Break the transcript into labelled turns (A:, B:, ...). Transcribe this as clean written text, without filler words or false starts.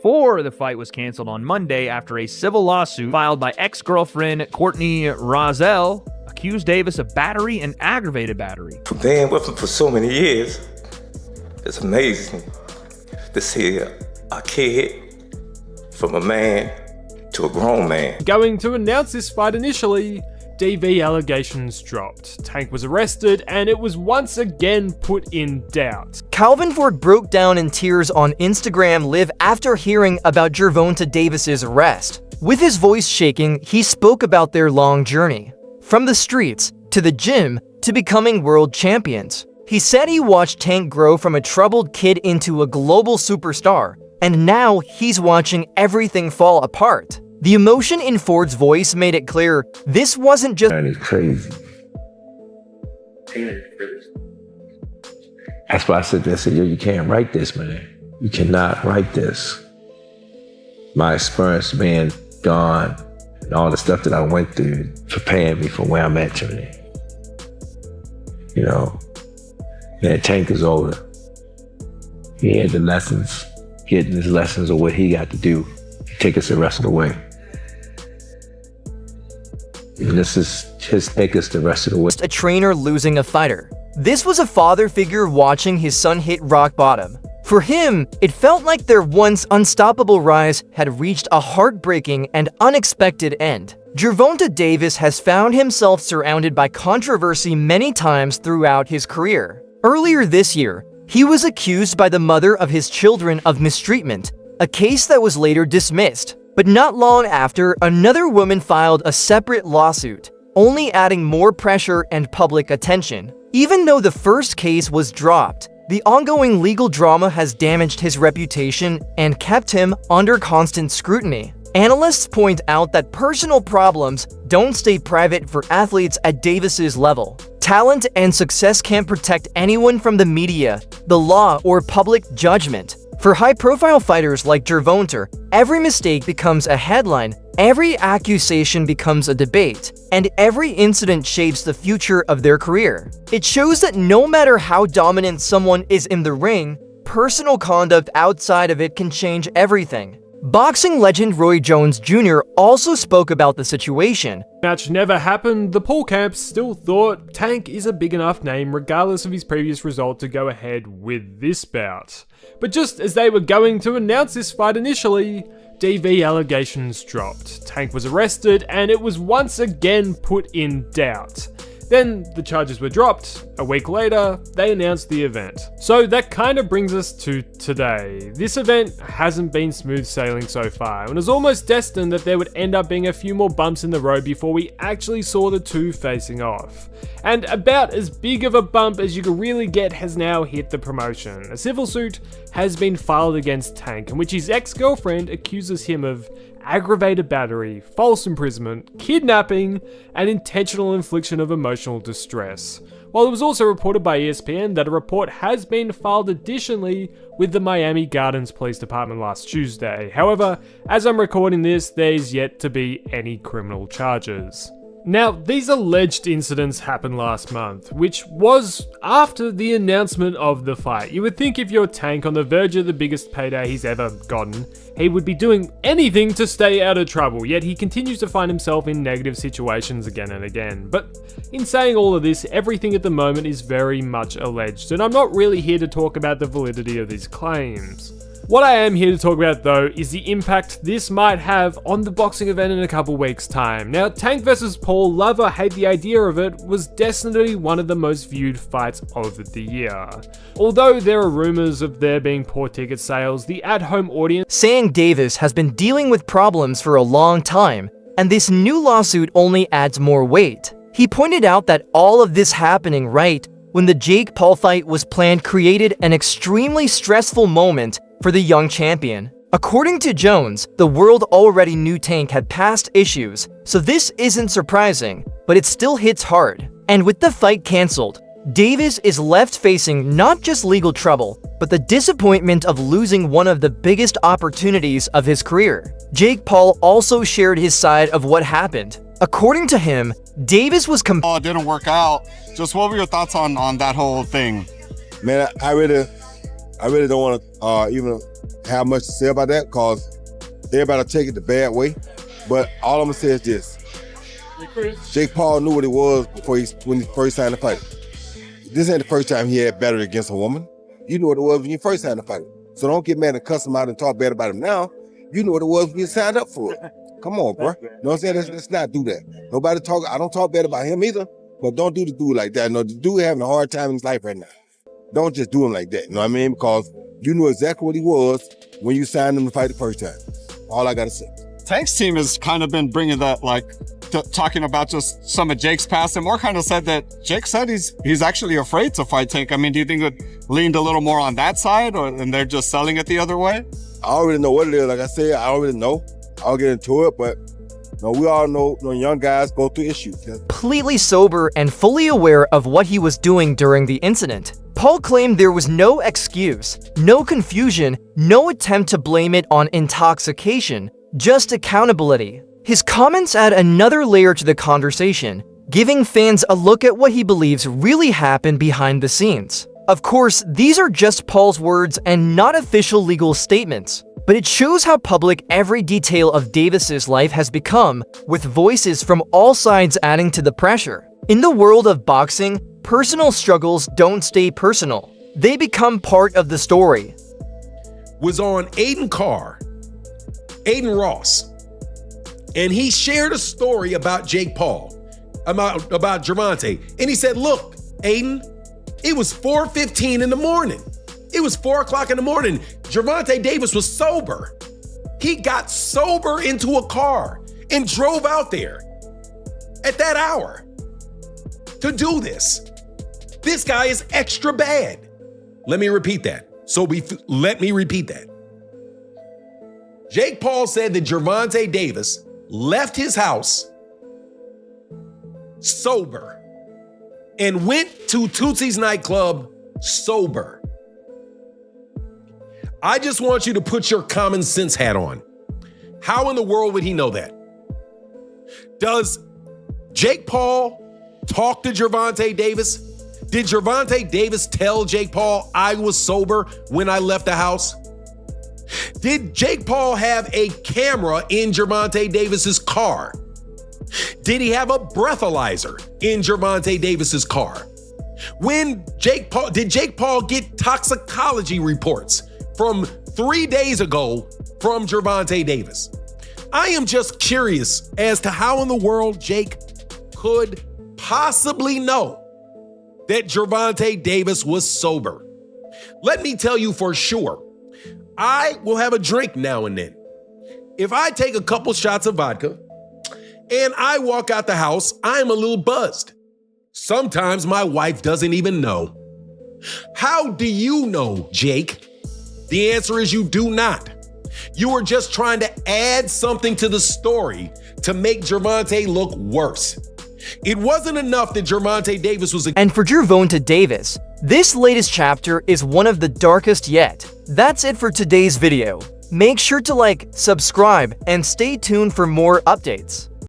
A: before the fight was canceled on Monday after a civil lawsuit filed by ex-girlfriend Courtney Rozelle accused Davis of battery and aggravated battery.
B: For being with him for so many years, it's amazing to see a kid from a man to a grown man.
C: Going to announce this fight initially, DV allegations dropped. Tank was arrested and it was once again put in doubt.
D: Calvin Ford broke down in tears on Instagram Live after hearing about Gervonta Davis's arrest. With his voice shaking, he spoke about their long journey. From the streets, to the gym, to becoming world champions. He said he watched Tank grow from a troubled kid into a global superstar, and now he's watching everything fall apart. The emotion in Ford's voice made it clear this wasn't just—
E: That is crazy. That's why I said that. I said, yo, you can't write this, man. You cannot write this. My experience being gone and all the stuff that I went through preparing me for where I'm at today. You know, man, Tank is older. He had the lessons, getting his lessons of what he got to do to take us the rest of the way. And this is his take us the rest of the way.
D: A trainer losing a fighter. This was a father figure watching his son hit rock bottom. For him, it felt like their once unstoppable rise had reached a heartbreaking and unexpected end. Gervonta Davis has found himself surrounded by controversy many times throughout his career. Earlier this year, he was accused by the mother of his children of mistreatment, a case that was later dismissed. But not long after, another woman filed a separate lawsuit, only adding more pressure and public attention. Even though the first case was dropped, the ongoing legal drama has damaged his reputation and kept him under constant scrutiny. Analysts point out that personal problems don't stay private for athletes at Davis's level. Talent and success can't protect anyone from the media, the law, or public judgment. For high-profile fighters like Gervonta, every mistake becomes a headline, every accusation becomes a debate, and every incident shapes the future of their career. It shows that no matter how dominant someone is in the ring, personal conduct outside of it can change everything. Boxing legend Roy Jones Jr. also spoke about the situation.
C: Match never happened. The Paul camp still thought Tank is a big enough name regardless of his previous result to go ahead with this bout. But just as they were going to announce this fight initially, DV allegations dropped. Tank was arrested and it was once again put in doubt. Then the charges were dropped. A week later, they announced the event. So that kind of brings us to today. This event hasn't been smooth sailing so far, and was almost destined that there would end up being a few more bumps in the road before we actually saw the two facing off. And about as big of a bump as you could really get has now hit the promotion. A civil suit has been filed against Tank, in which his ex-girlfriend accuses him of aggravated battery, false imprisonment, kidnapping, and intentional infliction of emotional distress. While it was also reported by ESPN that a report has been filed additionally with the Miami Gardens Police Department last Tuesday. However, as I'm recording this, there's yet to be any criminal charges. Now, these alleged incidents happened last month, which was after the announcement of the fight. You would think if you're Tank on the verge of the biggest payday he's ever gotten, he would be doing anything to stay out of trouble, yet he continues to find himself in negative situations again and again. But in saying all of this, everything at the moment is very much alleged, and I'm not really here to talk about the validity of these claims. What I am here to talk about though is the impact this might have on the boxing event in a couple weeks time. Now, Tank vs Paul, love or hate the idea of it, was definitely one of the most viewed fights of the year. Although there are rumors of there being poor ticket sales, the at-home audience—
D: saying Davis has been dealing with problems for a long time, and this new lawsuit only adds more weight. He pointed out that all of this happening right when the Jake Paul fight was planned created an extremely stressful moment for the young champion. According to Jones, the world already knew Tank had past issues, so this isn't surprising, but it still hits hard. And with the fight cancelled, Davis is left facing not just legal trouble, but the disappointment of losing one of the biggest opportunities of his career. Jake Paul also shared his side of what happened. According to him, Davis was
F: Oh, it didn't work out. Just what were your thoughts on that whole thing?
G: Man, I really don't want to even have much to say about that because everybody take it the bad way. But all I'm gonna say is this. Jake Paul knew what it was when he first signed the fight. This ain't the first time he had battery against a woman. You knew what it was when you first signed the fight. So don't get mad and cuss him out and talk bad about him now. You knew what it was when you signed up for it. Come on, bro. You know what I'm saying? Let's not do that. I don't talk bad about him either, but don't do the dude like that. No, the dude having a hard time in his life right now. Don't just do him like that, you know what I mean? Because you knew exactly what he was when you signed him to fight the first time. All I gotta say.
F: Tank's team has kind of been bringing that, like, talking about just some of Jake's past, and more kind of said that Jake said he's actually afraid to fight Tank. I mean, do you think it leaned a little more on that side, and they're just selling it the other way?
G: I already know what it is. Like I said, I already know. I'll get into it, but we all know young guys go through issues.
D: Completely sober and fully aware of what he was doing during the incident, Paul claimed there was no excuse, no confusion, no attempt to blame it on intoxication, just accountability. His comments add another layer to the conversation, giving fans a look at what he believes really happened behind the scenes. Of course, these are just Paul's words and not official legal statements, but it shows how public every detail of Davis's life has become, with voices from all sides adding to the pressure. In the world of boxing, personal struggles don't stay personal. They become part of the story.
H: Was on Aiden Ross, and he shared a story about Jake Paul, about Gervonta, and he said, look, Aiden, it was 4:15 in the morning. It was 4 o'clock in the morning. Gervonta Davis was sober. He got sober into a car and drove out there at that hour to do this. This guy is extra bad. Let me repeat that. Let me repeat that. Jake Paul said that Gervonta Davis left his house sober and went to Tootsie's nightclub sober. I just want you to put your common sense hat on. How in the world would he know that? Does Jake Paul talk to Gervonta Davis? Did Gervonta Davis tell Jake Paul I was sober when I left the house? Did Jake Paul have a camera in Gervonta Davis's car? Did he have a breathalyzer in Gervonta Davis's car? Did Jake Paul get toxicology reports from 3 days ago from Gervonta Davis? I am just curious as to how in the world Jake could possibly know that Gervonta Davis was sober. Let me tell you for sure, I will have a drink now and then. If I take a couple shots of vodka and I walk out the house, I'm a little buzzed. Sometimes my wife doesn't even know. How do you know, Jake? The answer is you do not. You are just trying to add something to the story to make Gervonta look worse. It wasn't enough that Gervonta Davis was
D: And for Gervonta Davis, this latest chapter is one of the darkest yet. That's it for today's video. Make sure to like, subscribe, and stay tuned for more updates.